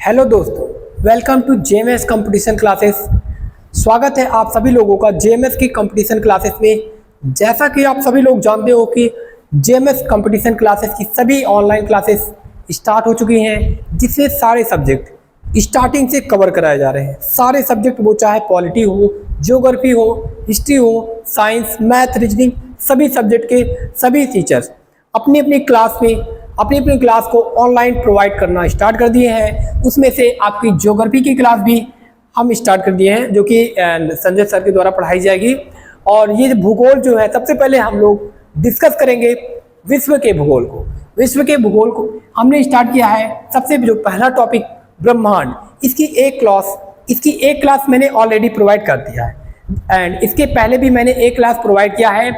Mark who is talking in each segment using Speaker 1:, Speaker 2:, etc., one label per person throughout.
Speaker 1: Hello दोस्तों, welcome to JMS competition classes. स्वागत है आप सभी लोगों का जेएमएस की कंपटीशन क्लासेस में। जैसा कि आप सभी लोग जानते हो कि जेएमएस कंपटीशन क्लासेस की सभी ऑनलाइन क्लासेस स्टार्ट हो चुकी हैं, जिससे सारे सब्जेक्ट स्टार्टिंग से कवर कराए जा रहे हैं। सारे सब्जेक्ट, वो चाहे पॉलिटी हो, ज्योग्राफी हो, हिस्ट्री हो, साइंस, मैथ, रीजनिंग, सभी सब्जेक्ट के सभी टीचर्स अपनी अपनी क्लास में अपनी क्लास को ऑनलाइन प्रोवाइड करना स्टार्ट कर दिए हैं। उसमें से आपकी ज्योग्राफी की क्लास भी हम स्टार्ट कर दिए हैं, जो कि संजय सर के द्वारा पढ़ाई जाएगी। और ये भूगोल जो है, सबसे पहले हम लोग डिस्कस करेंगे विश्व के भूगोल को। विश्व के भूगोल को हमने स्टार्ट किया है। सबसे जो पहला टॉपिक ब्रह्मांड, इसकी एक क्लास मैंने ऑलरेडी प्रोवाइड कर दिया है। एंड इसके पहले भी मैंने एक क्लास प्रोवाइड किया है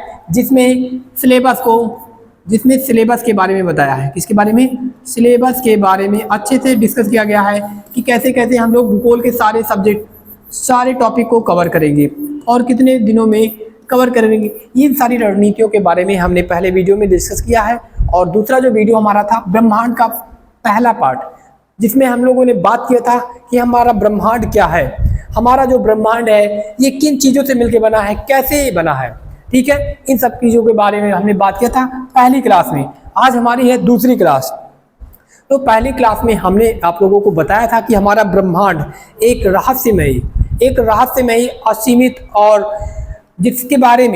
Speaker 1: जिसमें सिलेबस के बारे में बताया है। किसके बारे में? सिलेबस के बारे में अच्छे से डिस्कस किया गया है कि कैसे कैसे हम लोग भूगोल के सारे सब्जेक्ट, सारे टॉपिक को कवर करेंगे और कितने दिनों में कवर करेंगे। इन सारी रणनीतियों के बारे में हमने पहले वीडियो में डिस्कस किया है। और दूसरा जो वीडियो हमारा था ब्रह्मांड का पहला पार्ट, जिसमें हम लोगों ने बात किया था कि हमारा ब्रह्मांड क्या है, हमारा जो ब्रह्मांड है ये किन चीज़ों से मिलकर बना है, कैसे बना है। ठीक है, इन सब चीज़ों के बारे में हमने बात किया था पहली क्लास में। आज हमारी है दूसरी क्लास। तो पहली क्लास में हमने आप लोगों को बताया था कि हमारा ब्रह्मांड एक रहस्यमयी असीमित, और जिसके बारे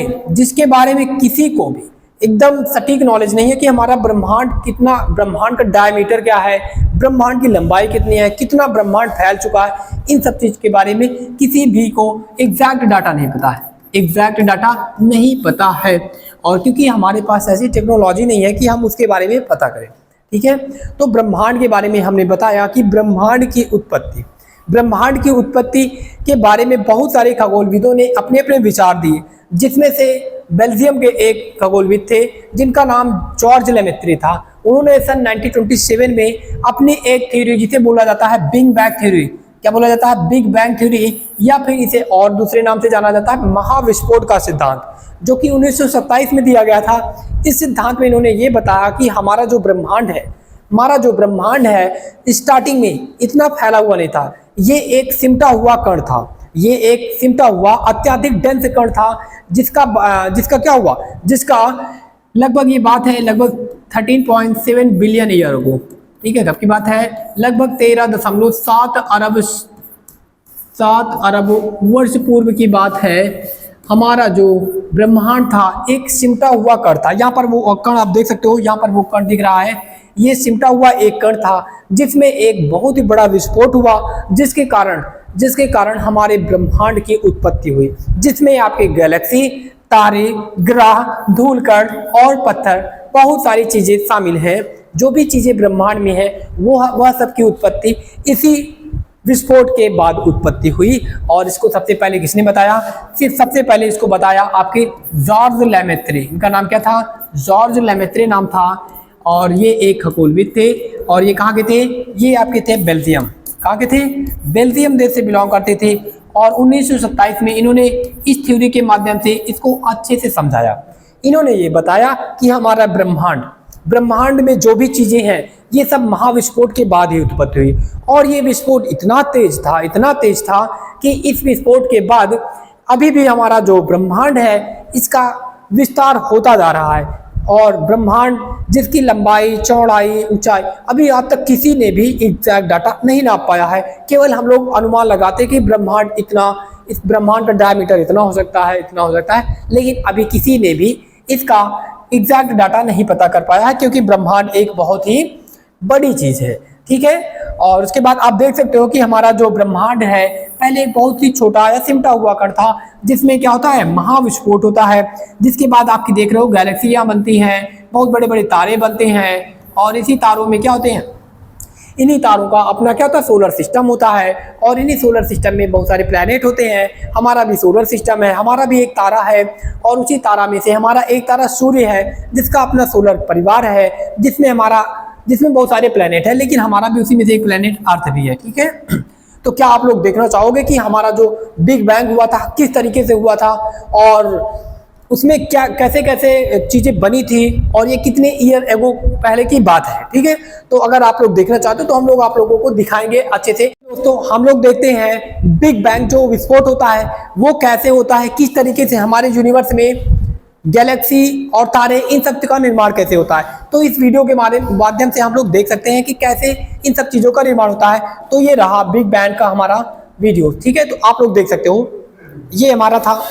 Speaker 1: में किसी को भी एकदम सटीक नॉलेज नहीं है कि हमारा ब्रह्मांड का डायमीटर क्या है, ब्रह्मांड की लंबाई कितनी है, कितना ब्रह्मांड फैल चुका है। इन सब चीज़ के बारे में किसी भी को एग्जैक्ट डाटा नहीं पता है। और क्योंकि हमारे पास ऐसी टेक्नोलॉजी नहीं है कि हम उसके बारे में पता करें। ठीक है, तो ब्रह्मांड के बारे में हमने बताया कि ब्रह्मांड की उत्पत्ति के बारे में बहुत सारे खगोलविदों ने अपने अपने विचार दिए, जिसमें से बेल्जियम के एक खगोलविद थे जिनका नाम जॉर्ज लेमेत्री था। उन्होंने सन 1927 में अपनी एक थ्योरी, जिसे बोला जाता है बिग बैंग थ्योरी, क्या बोला जाता है? बिग बैंग थ्योरी, या फिर इसे और दूसरे नाम से जाना जाता है महाविस्फोट का सिद्धांत, जो कि 1927 में दिया गया था। इस सिद्धांत में इन्होंने ये बताया कि हमारा जो ब्रह्मांड है स्टार्टिंग में इतना फैला हुआ नहीं था। ये एक सिमटा हुआ कण था, ये एक सिमटा हुआ अत्यधिक डेंस कण था, जिसका लगभग ये बात है लगभग 13.7 बिलियन ईयर को। ठीक है, कब की बात है? लगभग 13.7 अरब वर्ष पूर्व की बात है। हमारा जो ब्रह्मांड था एक सिमटा हुआ कण था। यहाँ पर वो कण आप देख सकते हो, यहाँ पर वो कण दिख रहा है। ये सिमटा हुआ एक कण था जिसमें एक बहुत ही बड़ा विस्फोट हुआ, जिसके कारण हमारे ब्रह्मांड की उत्पत्ति हुई, जिसमें आपके गैलेक्सी, तारे, ग्रह, धूलकण और पत्थर, बहुत सारी चीजें शामिल हैं। जो भी चीजें ब्रह्मांड में है वह सब की उत्पत्ति इसी विस्फोट के बाद उत्पत्ति हुई। और इसको सबसे पहले किसने बताया? सबसे पहले इसको बताया आपके जॉर्ज लेमेत्री। इनका नाम क्या था? जॉर्ज लेमेत्री नाम था। और ये एक खगोलविद थे। और ये कहाँ के थे? ये आपके थे बेल्जियम। कहाँ के थे? बेल्जियम देश से बिलोंग करते थे। और 1927 में इन्होंने इस थ्योरी के माध्यम से इसको अच्छे से समझाया। इन्होंने ये बताया कि हमारा ब्रह्मांड में जो भी चीजें हैं ये सब महाविस्फोट के बाद ही उत्पत्ति हुई। और ये विस्फोट इतना तेज था कि इस विस्फोट के बाद अभी भी हमारा जो ब्रह्मांड है इसका विस्तार होता जा रहा है। और ब्रह्मांड जिसकी लंबाई, चौड़ाई, ऊंचाई अभी आज तक किसी ने भी एग्जैक्ट डाटा नहीं नाप पाया है। केवल हम लोग अनुमान लगाते कि इस ब्रह्मांड का डायमीटर इतना हो सकता है, लेकिन अभी किसी ने भी इसका एग्जैक्ट डाटा नहीं पता कर पाया है, क्योंकि ब्रह्मांड एक बहुत ही बड़ी चीज है। ठीक है, और उसके बाद आप देख सकते हो कि हमारा जो ब्रह्मांड है पहले बहुत ही छोटा या सिमटा हुआ कण था, जिसमें क्या होता है? महाविस्फोट होता है। जिसके बाद आपकी देख रहे हो गैलेक्सियां बनती हैं, बहुत बड़े बड़े तारे बनते हैं। और इसी तारों में क्या होते हैं? इन्हीं तारों का अपना क्या होता है? सोलर सिस्टम होता है। और इन्हीं सोलर सिस्टम में बहुत सारे प्लैनेट होते हैं। हमारा भी सोलर सिस्टम है, हमारा भी एक तारा है। और उसी तारा में से हमारा एक तारा सूर्य है, जिसका अपना सोलर परिवार है, जिसमें बहुत सारे प्लैनेट है, लेकिन हमारा भी उसी में से एक प्लैनेट अर्थ भी है। ठीक है, तो क्या आप लोग देखना चाहोगे कि हमारा जो बिग बैंग हुआ था किस तरीके से हुआ था? और उसमें क्या कैसे कैसे चीजें बनी थी और ये कितने ईयर एगो पहले की बात है। ठीक है, तो अगर आप लोग देखना चाहते हो तो हम लोग आप लोगों को दिखाएंगे अच्छे से। दोस्तों हम लोग देखते हैं बिग बैंग जो विस्फोट होता है वो कैसे होता है, किस तरीके से हमारे यूनिवर्स में गैलेक्सी और तारे इन सब का निर्माण कैसे होता है। तो इस वीडियो के माध्यम से हम लोग देख सकते हैं कि कैसे इन सब चीजों का निर्माण होता है। तो ये रहा बिग बैंग का हमारा वीडियो। ठीक है, तो आप लोग देख सकते हो ये हमारा था,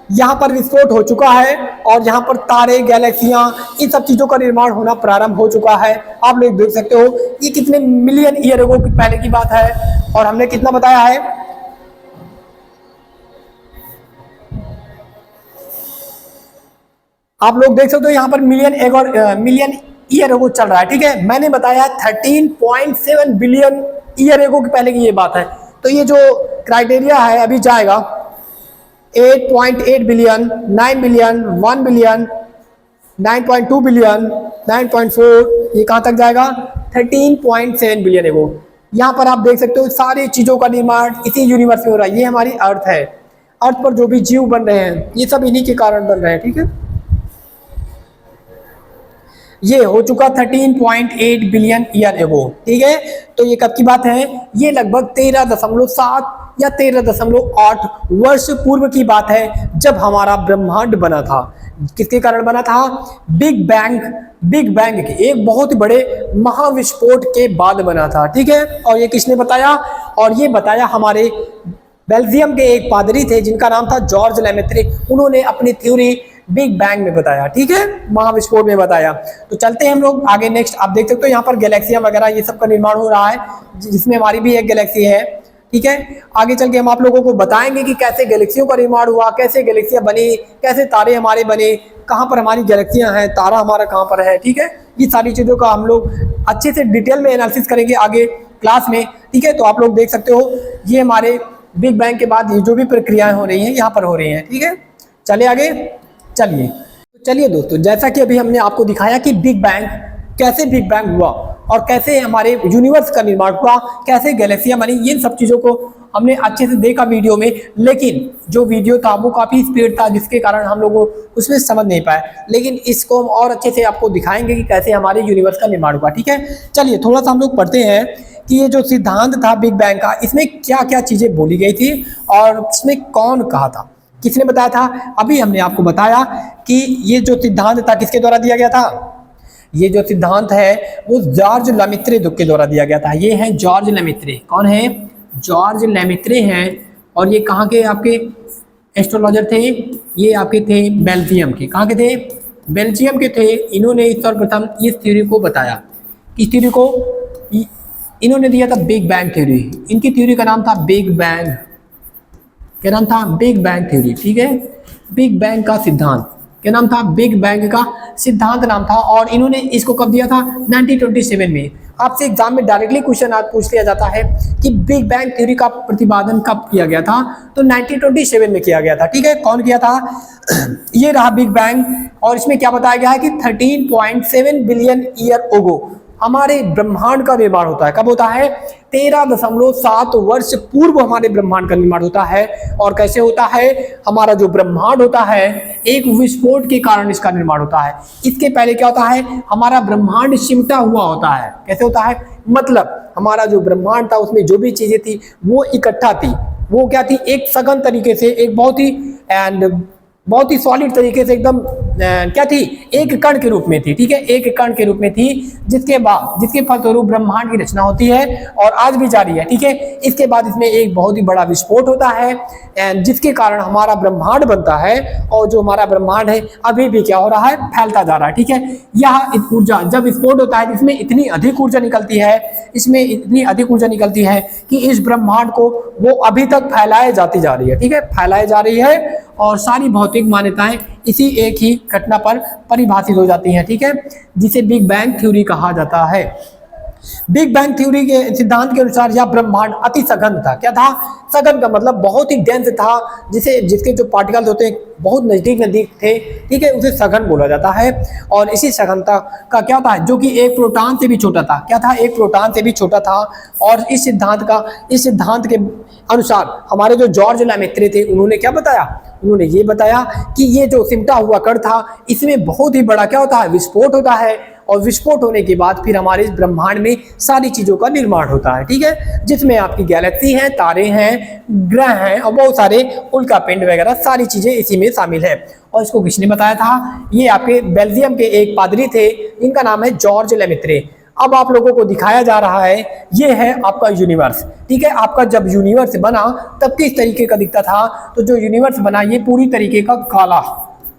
Speaker 1: यहाँ पर विस्फोट हो चुका है और यहाँ पर तारे गैलेक्सियां इन सब चीजों का निर्माण होना प्रारंभ हो चुका है। आप लोग देख सकते हो ये कितने मिलियन ईयर एगो पहले की बात है और हमने कितना बताया है, आप लोग देख सकते हो यहाँ पर मिलियन ईयर एगो चल रहा है। ठीक है, मैंने बताया 13.7 बिलियन ईयर एगो की पहले की ये बात है। तो ये जो क्राइटेरिया है अभी जाएगा 8.8 बिलियन, 9 बिलियन, 1 बिलियन, 9.2 बिलियन, 9.4, ये कहां तक जाएगा 13.7 बिलियन है वो। यहां पर आप देख सकते हो सारी चीजों का निर्माण इसी यूनिवर्स में हो रहा है। ये हमारी अर्थ है, अर्थ पर जो भी जीव बन रहे हैं ये सब इन्हीं के कारण बन रहे हैं। ठीक है, ये हो चुका 13.8 बिलियन ईयर एगो। ठीक है, तो ये कब की बात है, ये लगभग 13.7 या 13.8 वर्ष पूर्व की बात है जब हमारा ब्रह्मांड बना था। किसके कारण बना था, बिग बैंग के एक बहुत बड़े महाविस्फोट के बाद बना था। ठीक है, और ये किसने बताया, और ये बताया हमारे बेल्जियम के एक पादरी थे जिनका नाम था जॉर्ज लेमेत्रे। उन्होंने अपनी थ्योरी बिग बैंग में बताया। ठीक है, महाविस्फोट में बताया। तो चलते हैं हम लोग आगे नेक्स्ट। आप देख सकते हो यहाँ पर गैलेक्सियां वगैरह ये सब का निर्माण हो रहा है जिसमें हमारी भी एक गैलेक्सी है। ठीक है, आगे चल के हम आप लोगों को बताएंगे कि कैसे गैलेक्सियों का निर्माण हुआ, कैसे गैलेक्सियां बनी, कैसे तारे हमारे बने, कहाँ पर हमारी गैलेक्सियां हैं, तारा हमारा कहाँ पर है। ठीक है, ये सारी चीजों का हम लोग अच्छे से डिटेल में एनालिसिस करेंगे आगे क्लास में। ठीक है, तो आप लोग देख सकते हो ये हमारे बिग बैंग के बाद ये जो भी प्रक्रियाएं हो रही हैं यहाँ पर हो रही हैं। ठीक है, चलिए आगे चलिए दोस्तों, जैसा कि अभी हमने आपको दिखाया कि कैसे बिग बैंग हुआ और कैसे हमारे यूनिवर्स का निर्माण हुआ, कैसे गैलेक्सियां बनी, ये सब चीज़ों को हमने अच्छे से देखा वीडियो में। लेकिन जो वीडियो था वो काफ़ी स्पीड था जिसके कारण हम लोग उसमें समझ नहीं पाए। लेकिन इसको हम और अच्छे से आपको दिखाएंगे कि कैसे हमारे यूनिवर्स का निर्माण हुआ। ठीक है, चलिए थोड़ा सा हम लोग पढ़ते हैं कि ये जो सिद्धांत था बिग बैंग का, इसमें क्या क्या चीज़ें बोली गई थी और इसमें कौन कहा था, किसने बताया था। अभी हमने आपको बताया कि ये जो सिद्धांत था किसके द्वारा दिया गया था, ये जो सिद्धांत है वो जॉर्ज लेमेत्रे के द्वारा दिया गया था। ये है जॉर्ज लेमेत्रे। कौन है, जॉर्ज लेमेत्रे हैं। और ये कहाँ के आपके एस्ट्रोलॉजर थे, ये आपके थे बेल्जियम के। कहाँ के थे, बेल्जियम के थे। इन्होंने सर्वप्रथम इस थ्योरी को बताया। इस थ्योरी को इन्होंने दिया था बिग बैंग थ्योरी। इनकी थ्योरी का नाम था बिग बैंग, क्या नाम था, बिग बैंग थ्योरी। ठीक है, बिग बैंग का सिद्धांत क्या नाम था, बिग बैंग का सिद्धांत नाम था। और इन्होंने इसको कब दिया था, 1927 में। आपसे एग्जाम में डायरेक्टली क्वेश्चन आज पूछ लिया जाता है कि बिग बैंग थ्योरी का प्रतिपादन कब किया गया था, तो 1927 में किया गया था। ठीक है, कौन किया था, ये रहा बिग बैंग। और इसमें क्या बताया गया है कि 13.7 बिलियन ईयर एगो हमारे ब्रह्मांड का निर्माण होता है। कब होता है, 13.7 वर्ष पूर्व हमारे ब्रह्मांड का निर्माण होता है। और कैसे होता है, हमारा जो ब्रह्मांड होता है एक विस्फोट के कारण इसका निर्माण होता है। इसके पहले क्या होता है, हमारा ब्रह्मांड सिमटा हुआ होता है। कैसे होता है, मतलब हमारा जो ब्रह्मांड था उसमें जो भी चीजें थी वो इकट्ठा थी। वो क्या थी, एक सघन तरीके से, एक बहुत ही सॉलिड तरीके से एकदम क्या थी, एक कण के रूप में थी। ठीक है, एक कण के रूप में थी जिसके फलस्वरूप ब्रह्मांड की रचना होती है और आज भी जारी है। ठीक है, इसके बाद इसमें एक बहुत ही बड़ा विस्फोट होता है जिसके कारण हमारा ब्रह्मांड बनता है। और जो हमारा ब्रह्मांड है अभी भी क्या हो रहा है, फैलता जा रहा है। ठीक है, यह ऊर्जा जब विस्फोट होता है इसमें इतनी अधिक ऊर्जा निकलती है, कि इस ब्रह्मांड को वो अभी तक फैलाए जाती जा रही है। ठीक है, फैलाए जा रही है और सारी भौतिक मान्यताएं इसी एक ही घटना पर परिभाषित हो जाती हैं। ठीक है, जिसे बिग बैंग थ्योरी कहा जाता है। बिग बैंग थ्योरी के सिद्धांत के अनुसार यह ब्रह्मांड अति सघन था। क्या था, सघन का मतलब बहुत ही डेंस था, जिसके जो पार्टिकल्स होते हैं बहुत नजदीक नजदीक थे, ठीक है, उसे सघन बोला जाता है। और इसी सघनता का क्या था, जो कि एक प्रोटॉन से भी छोटा था, क्या था, एक प्रोटॉन से भी छोटा था। और इस सिद्धांत के अनुसार हमारे जो जॉर्ज लैमेत्रे थे, उन्होंने क्या बताया, उन्होंने ये बताया कि ये जो सिमटा हुआ कण था, इसमें बहुत ही बड़ा क्या होता है, विस्फोट होता है। और विस्फोट होने के बाद फिर हमारे इस ब्रह्मांड में सारी चीजों का निर्माण होता है, ठीक है, जिसमें आपकी गैलेक्सी हैं, तारे हैं, ग्रह हैं और बहुत सारे उल्कापिंड वगैरह सारी चीजें इसी में शामिल है। और इसको किसने बताया था, ये आपके बेल्जियम के एक पादरी थे जिनका नाम है जॉर्ज लेमेत्रे। अब आप लोगों को दिखाया जा रहा है, ये है आपका यूनिवर्स, ठीक है। आपका जब यूनिवर्स बना तब किस तरीके का दिखता था, तो जो यूनिवर्स बना ये पूरी तरीके का काला,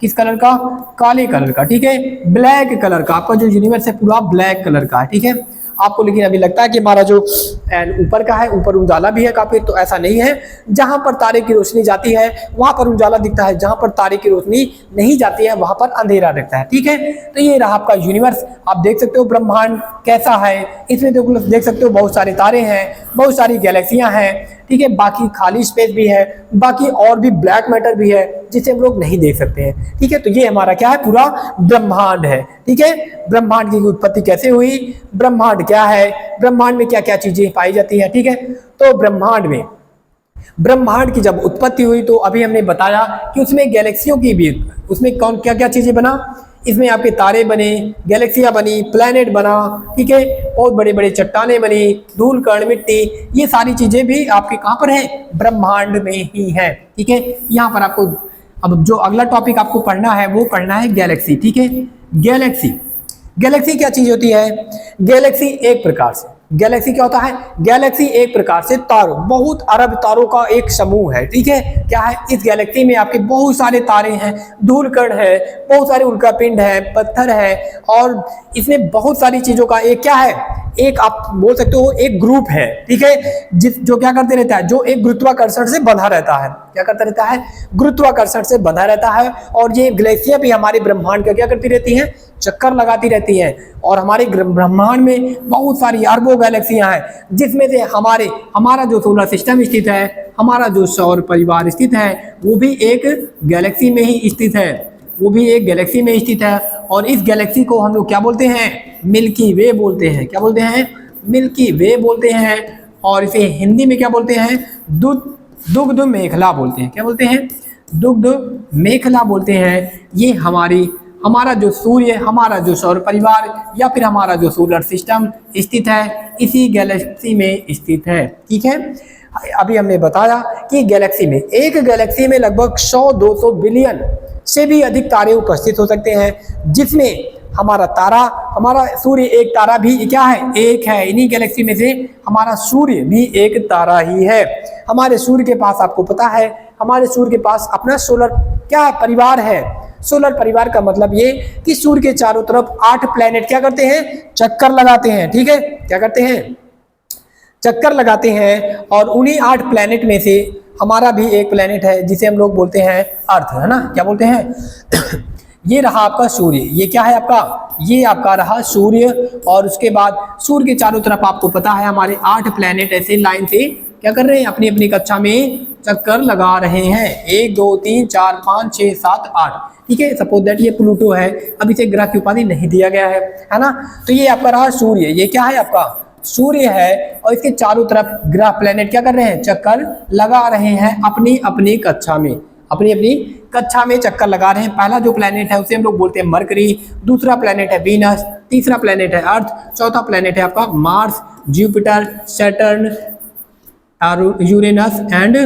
Speaker 1: किस कलर का, काले कलर का, ठीक है, ब्लैक कलर का। आपका जो यूनिवर्स है पूरा ब्लैक कलर का है, ठीक है। आपको लेकिन अभी लगता है कि हमारा जो ऊपर का है, ऊपर उजाला भी है काफी, तो ऐसा नहीं है। जहां पर तारे की रोशनी जाती है वहां पर उजाला दिखता है, जहां पर तारे की रोशनी नहीं जाती है वहां पर अंधेरा दिखता है, ठीक है। तो ये रहा आपका यूनिवर्स। आप देख सकते हो ब्रह्मांड कैसा है, इसमें देख सकते हो बहुत सारे तारे हैं, बहुत सारी गैलेक्सियां हैं, ठीक है, बाकी खाली स्पेस भी है, बाकी और भी ब्लैक मैटर भी है जिसे हम लोग नहीं देख सकते हैं, ठीक है। तो ये हमारा क्या है, पूरा ब्रह्मांड है, ठीक है। ब्रह्मांड की उत्पत्ति कैसे हुई, ब्रह्मांड क्या है, ब्रह्मांड में क्या क्या चीजें पाई जाती है, ठीक है। तो ब्रह्मांड की जब उत्पत्ति हुई तो अभी हमने बताया कि उसमें गैलेक्सियों की भी, उसमें कौन क्या क्या चीजें बना, इसमें आपके तारे बने, गैलेक्सियां बनी, प्लेनेट बना, ठीक है, और बड़े बड़े चट्टाने बनी, धूल कण मिट्टी, ये सारी चीजें भी आपके कहां पर है, ब्रह्मांड में ही है, ठीक है। यहाँ पर आपको अब जो अगला टॉपिक आपको पढ़ना है वो पढ़ना है गैलेक्सी, ठीक है। गैलेक्सी क्या चीज होती है, गैलेक्सी एक प्रकार से, गैलेक्सी क्या होता है, गैलेक्सी एक प्रकार से तारों, बहुत अरब तारों का एक समूह है, ठीक है। क्या है, इस गैलेक्सी में आपके बहुत सारे तारे हैं, धूलकण है, बहुत सारे उल्कापिंड है, पत्थर है, और इसमें बहुत सारी चीजों का एक क्या है, एक आप बोल सकते हो एक ग्रुप है, ठीक है, जो क्या करते रहता है, जो एक गुरुत्वाकर्षण से बंधा रहता है, क्या करता रहता है, गुरुत्वाकर्षण से बंधा रहता है। और ये गैलेक्सियां भी हमारे ब्रह्मांड का क्या करती रहती हैं, चक्कर लगाती रहती हैं। और हमारे ब्रह्मांड में बहुत सारी अरबों गैलेक्सियां हैं, जिसमें से हमारा जो सोलर सिस्टम स्थित है, हमारा जो सौर परिवार स्थित है, वो भी एक गैलेक्सी में ही स्थित है, वो भी एक गैलेक्सी में स्थित है। और इस गैलेक्सी को हम लोग क्या बोलते हैं, मिल्की वे बोलते हैं, क्या बोलते हैं, मिल्की वे बोलते हैं। और इसे हिंदी में क्या बोलते हैं, दुग्ध मेखला बोलते हैं, क्या बोलते हैं, दुग्ध मेखला बोलते हैं। ये हमारा जो सूर्य, हमारा जो सौर परिवार या फिर हमारा जो सोलर सिस्टम स्थित है, इसी गैलेक्सी में स्थित है, ठीक है। अभी हमने बताया कि एक गैलेक्सी में लगभग 100-200 बिलियन से भी अधिक तारे उपस्थित हो सकते हैं, जिसमें हमारा सूर्य एक तारा भी क्या है, एक है। इन्हीं गैलेक्सी में से हमारा सूर्य भी एक तारा ही है। हमारे सूर्य के पास, आपको पता है, हमारे सूर्य के पास अपना सोलर क्या परिवार है। सोलर परिवार का मतलब ये कि सूर्य के चारों तरफ 8 प्लैनेट क्या करते हैं, चक्कर लगाते हैं, ठीक है, क्या करते हैं, चक्कर लगाते हैं। और उन्हीं 8 प्लैनेट में से हमारा भी एक प्लैनेट है जिसे हम लोग बोलते हैं अर्थ, है ना, क्या बोलते हैं ये रहा आपका सूर्य, ये क्या है आपका, ये आपका रहा सूर्य। और उसके बाद सूर्य के चारों तरफ आपको पता है हमारे 8 प्लैनेट ऐसे लाइन से क्या कर रहे हैं, अपनी अपनी कक्षा में चक्कर लगा रहे हैं, 1 2 3 4 5 6 7 8, ठीक है। सपोज दैट ये प्लूटो है, अब इसे ग्रह की उपाधि नहीं दिया गया है ना। तो ये आपका रहा सूर्य, ये क्या है आपका सूर्य है। और इसके चारों तरफ ग्रह प्लैनेट क्या कर रहे हैं, चक्कर लगा रहे हैं अपनी अपनी कक्षा में, अपनी अपनी कक्षा में चक्कर लगा रहे हैं। पहला जो प्लैनेट है उसे हम लोग बोलते हैं मरकरी, दूसरा प्लैनेट है वीनस, तीसरा प्लैनेट है अर्थ, चौथा प्लैनेट है आपका Mars, Jupiter, Saturn, Uranus and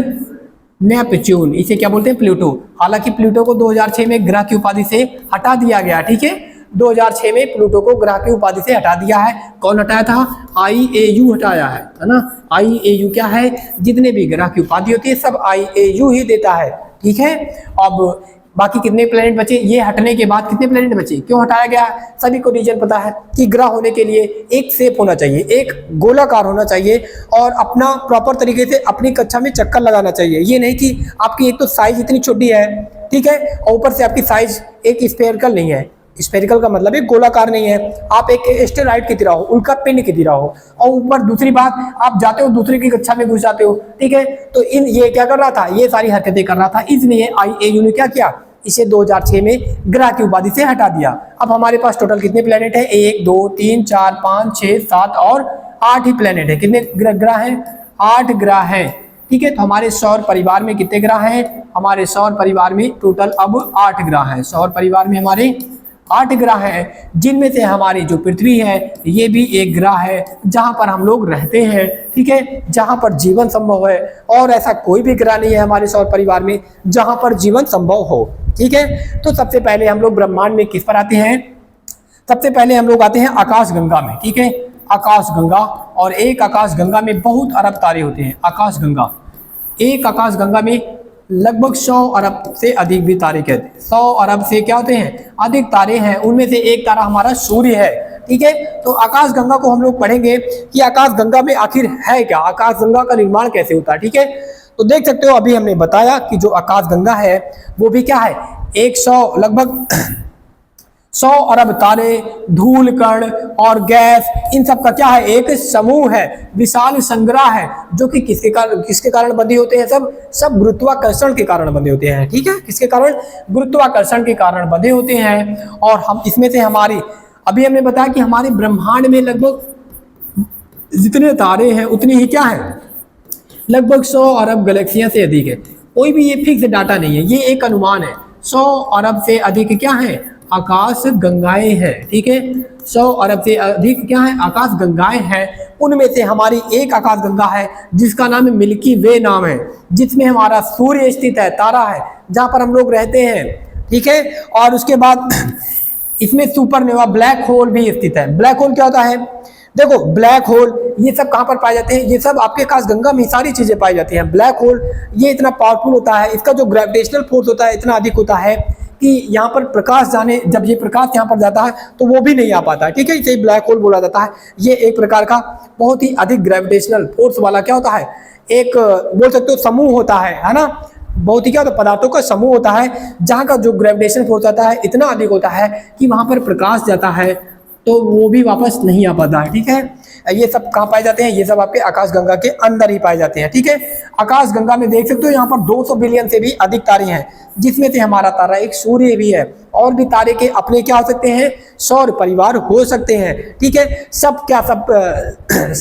Speaker 1: Neptune, इसे क्या बोलते हैं, प्लूटो। हालांकि प्लूटो को 2006 में ग्रह की उपाधि से हटा दिया गया, ठीक है, 2006 में प्लूटो को ग्रह की उपाधि से हटा दिया है। कौन हटाया था, IAU हटाया है ना। IAU क्या है, जितने भी ग्रह की उपाधि होती है सब IAU ही देता है, ठीक है। अब बाकी कितने प्लेनेट बचे, ये हटने के बाद कितने प्लेनेट बचे, क्यों हटाया गया, सभी को रीजन पता है कि ग्रह होने के लिए एक शेप होना चाहिए, एक गोलाकार होना चाहिए और अपना प्रॉपर तरीके से अपनी कक्षा में चक्कर लगाना चाहिए। ये नहीं कि आपकी एक तो साइज इतनी छोटी है, ठीक है, और ऊपर से आपकी साइज एक स्फेरिकल नहीं है, स्फेरिकल का मतलब है गोलाकार नहीं है, आप एक एस्टेरॉइड की तरह हो, उल्का पिंड की तरह हो। और ऊपर दूसरी बात, आप जाते हो दूसरे की कक्षा में घुस जाते हो, ठीक है। तो इन ये क्या कर रहा था, ये सारी हरकतें कर रहा था, इसलिए IAU ने क्या किया, इसे 2006 में ग्रह की उपाधि से हटा दिया। अब हमारे पास टोटल कितने प्लेनेट है, 1 2 3 4 5 6 7 और 8 ही प्लेनेट है। कितने ग्रह हैं, 8 ग्रह हैं, ठीक है। तो हमारे सौर परिवार में कितने ग्रह हैं, हमारे सौर परिवार में टोटल अब 8 ग्रह हैं। सौर परिवार में हमारे 8 ग्रह हैं, जिनमें से हमारी जो पृथ्वी है ये भी एक ग्रह है जहां पर हम लोग रहते हैं, ठीक है, जहां पर जीवन संभव है। और ऐसा कोई भी ग्रह नहीं है हमारे सौर परिवार में जहां पर जीवन संभव हो, ठीक है। तो सबसे पहले हम लोग ब्रह्मांड में किस पर आते हैं, सबसे पहले हम लोग आते हैं आकाश गंगा में, ठीक है। आकाश गंगा, और एक आकाश गंगा में बहुत अरब तारे होते हैं। आकाश गंगा, एक आकाश गंगा में लगभग 100 अरब से अधिक भी तारे कहते हैं। 100 अरब से क्या होते हैं, अधिक तारे हैं। उनमें से एक तारा हमारा सूर्य है, ठीक है। तो आकाश गंगा को हम लोग पढ़ेंगे कि आकाश गंगा में आखिर है क्या, आकाश गंगा का निर्माण कैसे होता है, ठीक है। तो देख सकते हो अभी हमने बताया कि जो आकाश गंगा है वो भी क्या है, 100 लगभग 100 अरब तारे, धूल कण और गैस, इन सब का क्या है, एक समूह है, विशाल संग्रह है, जो कि किसके कारण बंधे होते हैं, सब गुरुत्वाकर्षण के कारण बंधे होते हैं, ठीक है। किसके कारण, गुरुत्वाकर्षण के कारण बंधे होते हैं। और हम इसमें से हमारी, अभी हमने बताया कि हमारे ब्रह्मांड में लगभग जितने तारे हैं उतनी ही क्या है, लगभग 100 अरब गैलेक्सियां से अधिक है। कोई भी ये फिक्स डाटा नहीं है, ये एक अनुमान है। 100 अरब से अधिक क्या है, आकाश गंगाएं हैं, ठीक है। 100 अरब से अधिक क्या है, आकाश गंगाएं हैं। उनमें से हमारी एक आकाश गंगा है जिसका नाम है मिल्की वे नाम है, जिसमें हमारा सूर्य स्थित है, तारा है, जहां पर हम लोग रहते हैं, ठीक है। और उसके बाद इसमें सुपरनोवा ब्लैक होल भी स्थित है। ब्लैक होल क्या होता है, देखो ब्लैक होल ये सब कहां पर पाए जाते हैं, ये सब आपके आकाश गंगा में सारी चीजें पाई जाती हैं। ब्लैक होल ये इतना पावरफुल होता है, इसका जो ग्रेविटेशनल फोर्स होता है इतना अधिक होता है कि यहाँ पर प्रकाश जाने, जब ये प्रकाश यहाँ पर जाता है तो वो भी नहीं आ पाता है, ठीक है। इसे ब्लैक होल बोला जाता है। ये एक प्रकार का बहुत ही अधिक ग्रेविटेशनल फोर्स वाला क्या होता है, एक बोल सकते हो समूह होता है ना। बहुत ही क्या होता है, पदार्थों का समूह होता है जहाँ का जो ग्रेविटेशन फोर्स होता है इतना अधिक होता है कि वहाँ पर प्रकाश जाता है तो वो भी वापस नहीं आ पाता है, ठीक है। ये सब कहाँ पाए जाते हैं, ये सब आपके आकाश गंगा के अंदर ही पाए जाते हैं, ठीक है। आकाश गंगा में देख सकते हो यहाँ पर 200 बिलियन से भी अधिक तारे हैं, जिसमें से हमारा तारा एक सूर्य भी है। और भी तारे के अपने क्या हो सकते हैं, सौर परिवार हो सकते हैं, ठीक है। सब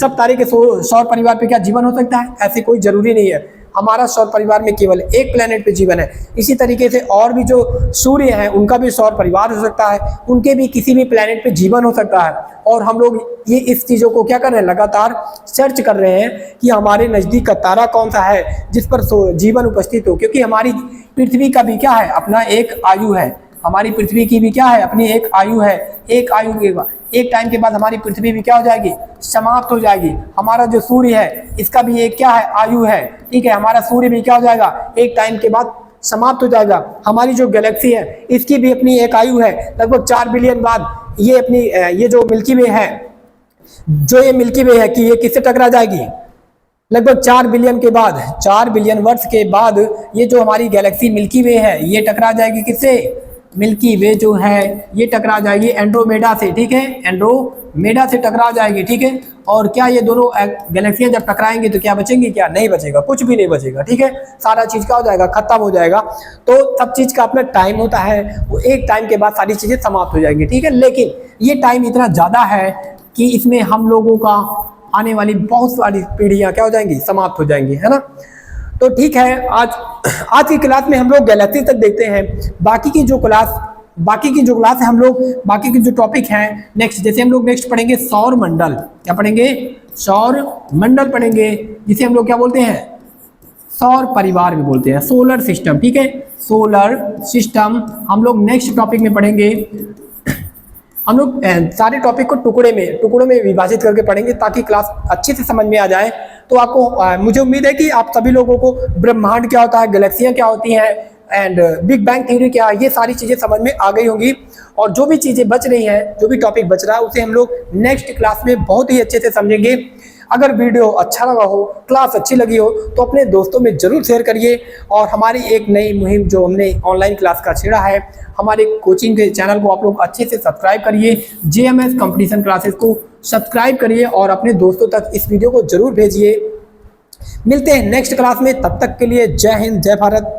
Speaker 1: तारे के सौर परिवार पे क्या जीवन हो सकता है, ऐसे कोई जरूरी नहीं है। हमारा सौर परिवार में केवल एक प्लेनेट पे जीवन है। इसी तरीके से और भी जो सूर्य है उनका भी सौर परिवार हो सकता है, उनके भी किसी भी प्लेनेट पे जीवन हो सकता है। और हम लोग ये इस चीज़ों को क्या कर रहे हैं, लगातार सर्च कर रहे हैं कि हमारे नज़दीक का तारा कौन सा है जिस पर जीवन उपस्थित हो, क्योंकि हमारी पृथ्वी का भी क्या है, अपना एक आयु है। हमारी पृथ्वी की भी क्या है, अपनी एक आयु है। एक आयु के बाद, एक टाइम के बाद हमारी पृथ्वी भी क्या हो जाएगी, समाप्त हो जाएगी। हमारा जो सूर्य है इसका भी एक क्या है, आयु है, ठीक है। हमारा सूर्य भी क्या हो जाएगा, एक टाइम के बाद समाप्त हो जाएगा। हमारी जो गैलेक्सी है इसकी भी अपनी एक आयु है, लगभग 4 बिलियन बाद ये अपनी ये जो मिल्की वे है, कि ये किससे टकरा जाएगी, लगभग 4 बिलियन के बाद, 4 बिलियन वर्ष के बाद ये जो हमारी गैलेक्सी मिल्की वे है ये टकरा जाएगी किससे, मिल्की वे जो है ये टकरा जाएगी एंड्रोमेडा से, ठीक है। एंड्रोमेडा से टकरा जाएगी, ठीक है। और क्या ये दोनों गैलेक्सियां जब टकराएंगी तो क्या बचेंगी, क्या नहीं बचेगा, कुछ भी नहीं बचेगा, ठीक है। सारा चीज क्या हो जाएगा, खत्म हो जाएगा। तो सब चीज का अपना टाइम होता है, वो एक टाइम के बाद सारी चीजें समाप्त हो जाएंगी, ठीक है। लेकिन ये टाइम इतना ज्यादा है कि इसमें हम लोगों का आने वाली बहुत सारी पीढ़ियां क्या हो जाएंगी, समाप्त हो जाएंगी, है ना। तो ठीक है, आज की क्लास में हम लोग गैलेक्सी तक देखते हैं। बाकी की जो क्लास है हम लोग, बाकी के जो टॉपिक हैं नेक्स्ट, जैसे हम लोग नेक्स्ट पढ़ेंगे सौर मंडल। क्या पढ़ेंगे, सौर मंडल पढ़ेंगे, जिसे हम लोग क्या बोलते हैं, सौर परिवार भी बोलते हैं, सोलर सिस्टम, ठीक है। सोलर सिस्टम हम लोग नेक्स्ट टॉपिक में पढ़ेंगे। हम लोग सारे टॉपिक को टुकड़ों में विभाजित करके पढ़ेंगे ताकि क्लास अच्छे से समझ में आ जाए। तो आपको मुझे उम्मीद है कि आप सभी लोगों को ब्रह्मांड क्या होता है, गैलेक्सियां क्या होती हैं एंड बिग बैंग थ्योरी क्या है, ये सारी चीज़ें समझ में आ गई होंगी। और जो भी चीज़ें बच रही हैं, जो भी टॉपिक बच रहा है उसे हम लोग नेक्स्ट क्लास में बहुत ही अच्छे से समझेंगे। अगर वीडियो अच्छा लगा हो, क्लास अच्छी लगी हो तो अपने दोस्तों में जरूर शेयर करिए। और हमारी एक नई मुहिम जो हमने ऑनलाइन क्लास का छेड़ा है, हमारे कोचिंग के चैनल को आप लोग अच्छे से सब्सक्राइब करिए, JMS कंपटीशन क्लासेस को सब्सक्राइब करिए और अपने दोस्तों तक इस वीडियो को जरूर भेजिए। मिलते हैं नेक्स्ट क्लास में, तब तक के लिए जय हिंद, जय भारत।